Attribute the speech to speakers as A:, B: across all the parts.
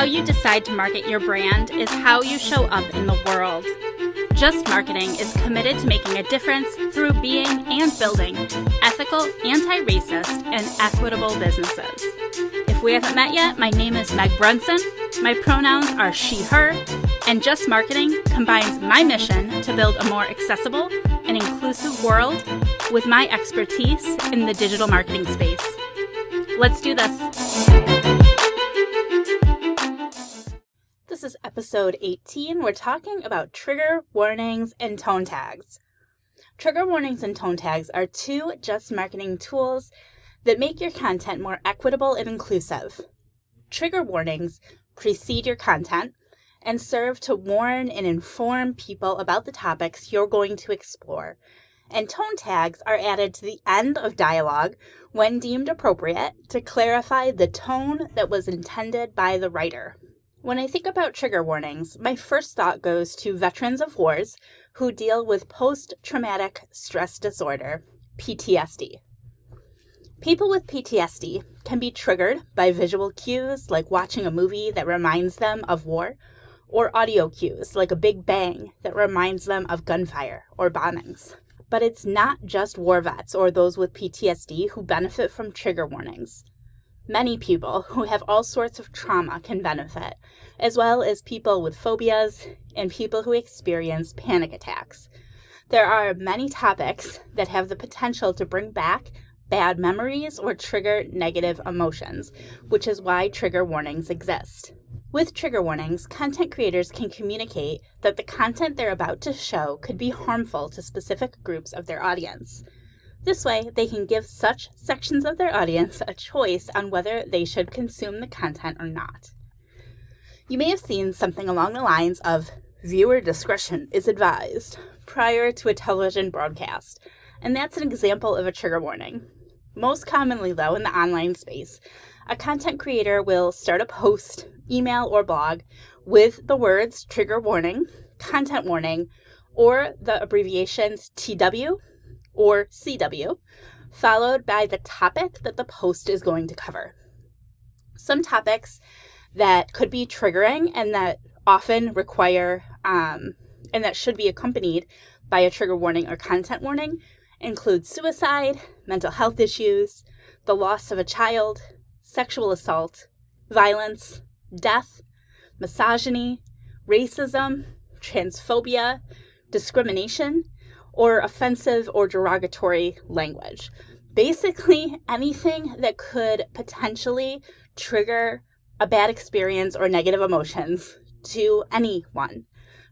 A: you decide to market your brand is how you show up in the world. Just Marketing is committed to making a difference through being and building ethical, anti-racist, and equitable businesses. If we haven't met yet, my name is Meg Brunson, my pronouns are she, her, and Just Marketing combines my mission to build a more accessible and inclusive world with my expertise in the digital marketing space. Let's do this. This is episode 18. We're talking about trigger warnings and tone tags. Trigger warnings and tone tags are two Just Marketing tools that make your content more equitable and inclusive. Trigger warnings precede your content and serve to warn and inform people about the topics you're going to explore. And tone tags are added to the end of dialogue when deemed appropriate to clarify the tone that was intended by the writer. When I think about trigger warnings, my first thought goes to veterans of wars who deal with post-traumatic stress disorder, PTSD. People with PTSD can be triggered by visual cues like watching a movie that reminds them of war, or audio cues like a big bang that reminds them of gunfire or bombings. But it's not just war vets or those with PTSD who benefit from trigger warnings. Many people who have all sorts of trauma can benefit, as well as people with phobias and people who experience panic attacks. There are many topics that have the potential to bring back bad memories or trigger negative emotions, which is why trigger warnings exist. With trigger warnings, content creators can communicate that the content they're about to show could be harmful to specific groups of their audience. This way, they can give such sections of their audience a choice on whether they should consume the content or not. You may have seen something along the lines of "viewer discretion is advised" prior to a television broadcast, and that's an example of a trigger warning. Most commonly, though, in the online space, a content creator will start a post, email, or blog with the words trigger warning, content warning, or the abbreviations TW or CW, followed by the topic that the post is going to cover. Some topics that could be triggering and that often require, and that should be accompanied by a trigger warning or content warning include suicide, mental health issues, the loss of a child, sexual assault, violence, death, misogyny, racism, transphobia, discrimination, or offensive or derogatory language. Basically, anything that could potentially trigger a bad experience or negative emotions to anyone,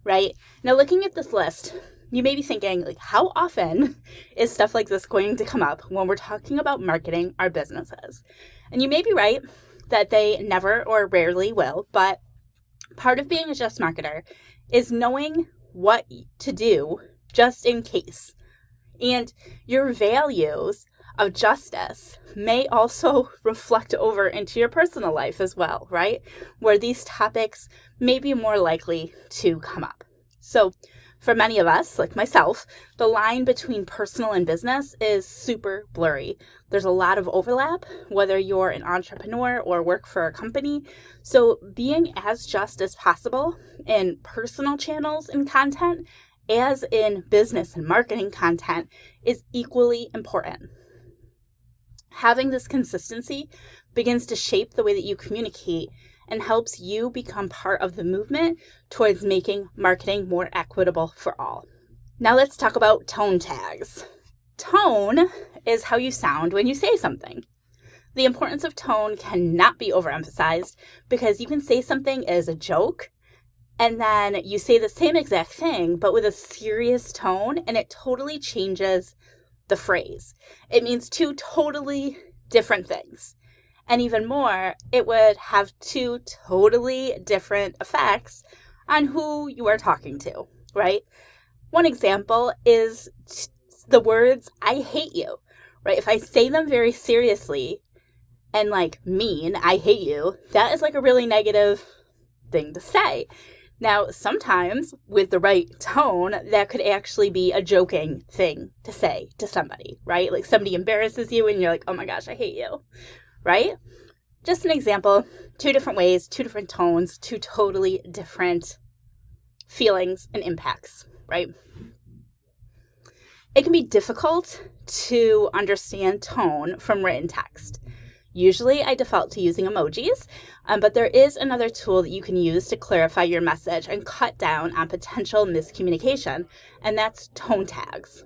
A: right? Now, looking at this list, you may be thinking, like, how often is stuff like this going to come up when we're talking about marketing our businesses? And you may be right that they never or rarely will, but part of being a just marketer is knowing what to do just in case. And your values of justice may also reflect over into your personal life as well, right? Where these topics may be more likely to come up. So for many of us, like myself, the line between personal and business is super blurry. There's a lot of overlap, whether you're an entrepreneur or work for a company. So being as just as possible in personal channels and content as in business and marketing content is equally important. Having this consistency begins to shape the way that you communicate and helps you become part of the movement towards making marketing more equitable for all. Now let's talk about tone tags. Tone is how you sound when you say something. The importance of tone cannot be overemphasized because you can say something as a joke and then you say the same exact thing, but with a serious tone, and it totally changes the phrase. It means two totally different things. And even more, it would have two totally different effects on who you are talking to, right? One example is the words, "I hate you," right? If I say them very seriously and like mean, "I hate you," that is like a really negative thing to say. Now, sometimes with the right tone, that could actually be a joking thing to say to somebody, right? Like somebody embarrasses you and you're like, "Oh my gosh, I hate you," right? just an example, 2 different ways, 2 different tones, 2 totally different feelings and impacts, right? It can be difficult to understand tone from written text. Usually I default to using emojis, but there is another tool that you can use to clarify your message and cut down on potential miscommunication, and that's tone tags.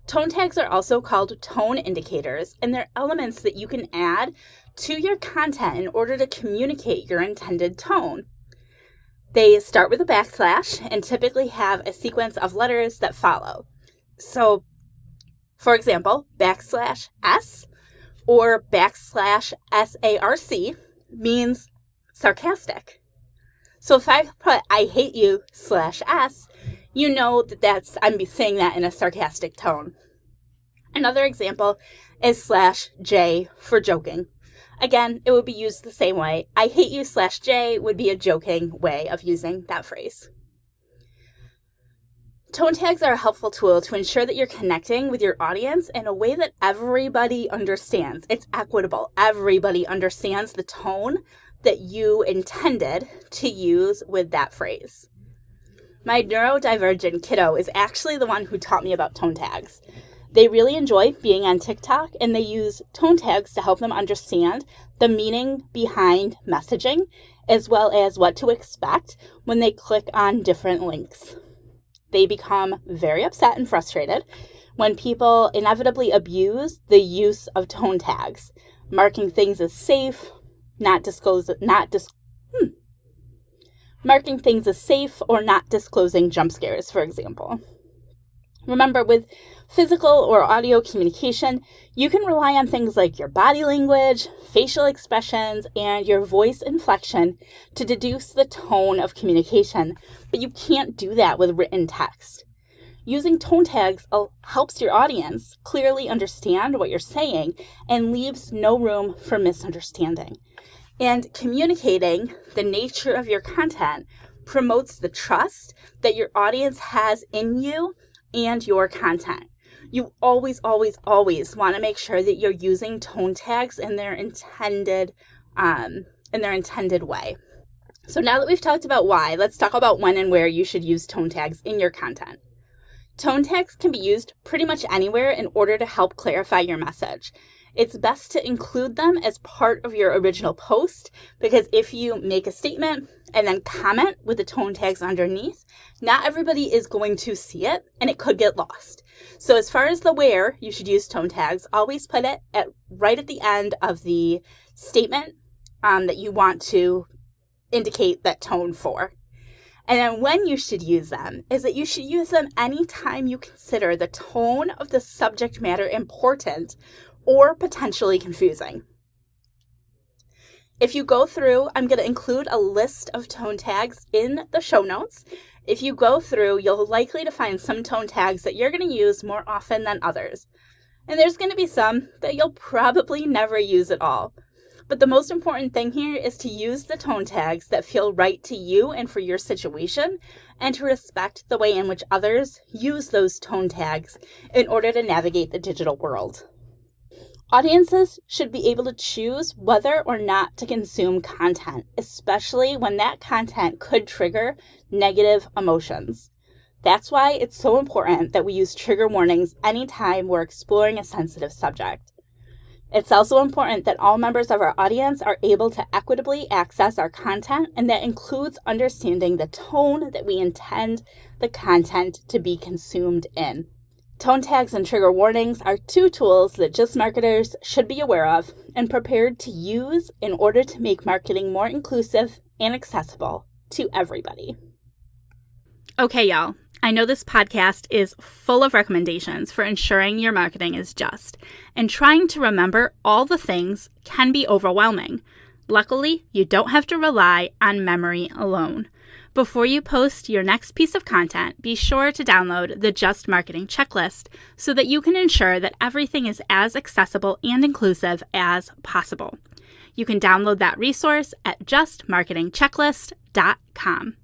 A: Tone tags are also called tone indicators, and they're elements that you can add to your content in order to communicate your intended tone. They start with a backslash and typically have a sequence of letters that follow. So, for example, \s or \sarc means sarcastic. So if I put I hate you /s, you know that I'm saying that in a sarcastic tone. Another example is /j for joking. Again, it would be used the same way. I hate you /j would be a joking way of using that phrase. Tone tags are a helpful tool to ensure that you're connecting with your audience in a way that everybody understands. It's equitable. Everybody understands the tone that you intended to use with that phrase. My neurodivergent kiddo is actually the one who taught me about tone tags. They really enjoy being on TikTok, and they use tone tags to help them understand the meaning behind messaging, as well as what to expect when they click on different links. They become very upset and frustrated when people inevitably abuse the use of tone tags, marking things as safe, marking things as safe or not disclosing jump scares, for example. Remember, with physical or audio communication, you can rely on things like your body language, facial expressions, and your voice inflection to deduce the tone of communication, but you can't do that with written text. Using tone tags helps your audience clearly understand what you're saying and leaves no room for misunderstanding. And communicating the nature of your content promotes the trust that your audience has in you and your content. You always, always, always want to make sure that you're using tone tags in their intended way. So now that we've talked about why, let's talk about when and where you should use tone tags in your content. Tone tags can be used pretty much anywhere in order to help clarify your message. It's best to include them as part of your original post, because if you make a statement and then comment with the tone tags underneath, not everybody is going to see it and it could get lost. So as far as the where you should use tone tags, always put it right at the end of the statement that you want to indicate that tone for. And then when you should use them is that you should use them anytime you consider the tone of the subject matter important or potentially confusing. If you go through, I'm going to include a list of tone tags in the show notes. If you go through, you'll likely to find some tone tags that you're going to use more often than others. And there's going to be some that you'll probably never use at all. But the most important thing here is to use the tone tags that feel right to you and for your situation, and to respect the way in which others use those tone tags in order to navigate the digital world. Audiences should be able to choose whether or not to consume content, especially when that content could trigger negative emotions. That's why it's so important that we use trigger warnings anytime we're exploring a sensitive subject. It's also important that all members of our audience are able to equitably access our content, and that includes understanding the tone that we intend the content to be consumed in. Tone tags and trigger warnings are 2 tools that Just marketers should be aware of and prepared to use in order to make marketing more inclusive and accessible to everybody. Okay, y'all. I know this podcast is full of recommendations for ensuring your marketing is just, and trying to remember all the things can be overwhelming. Luckily, you don't have to rely on memory alone. Before you post your next piece of content, be sure to download the Just Marketing Checklist so that you can ensure that everything is as accessible and inclusive as possible. You can download that resource at justmarketingchecklist.com.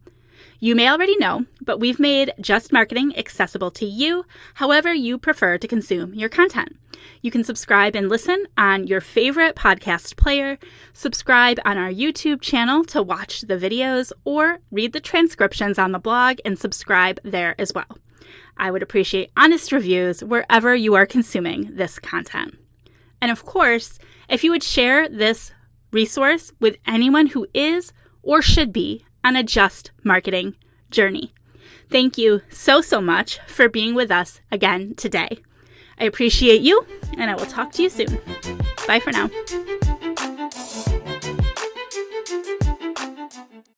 A: You may already know, but we've made Just Marketing accessible to you however you prefer to consume your content. You can subscribe and listen on your favorite podcast player, subscribe on our YouTube channel to watch the videos, or read the transcriptions on the blog and subscribe there as well. I would appreciate honest reviews wherever you are consuming this content. And of course, if you would share this resource with anyone who is or should be on a eject marketing journey. Thank you so much for being with us again today. I appreciate you, and I will talk to you soon. Bye for now.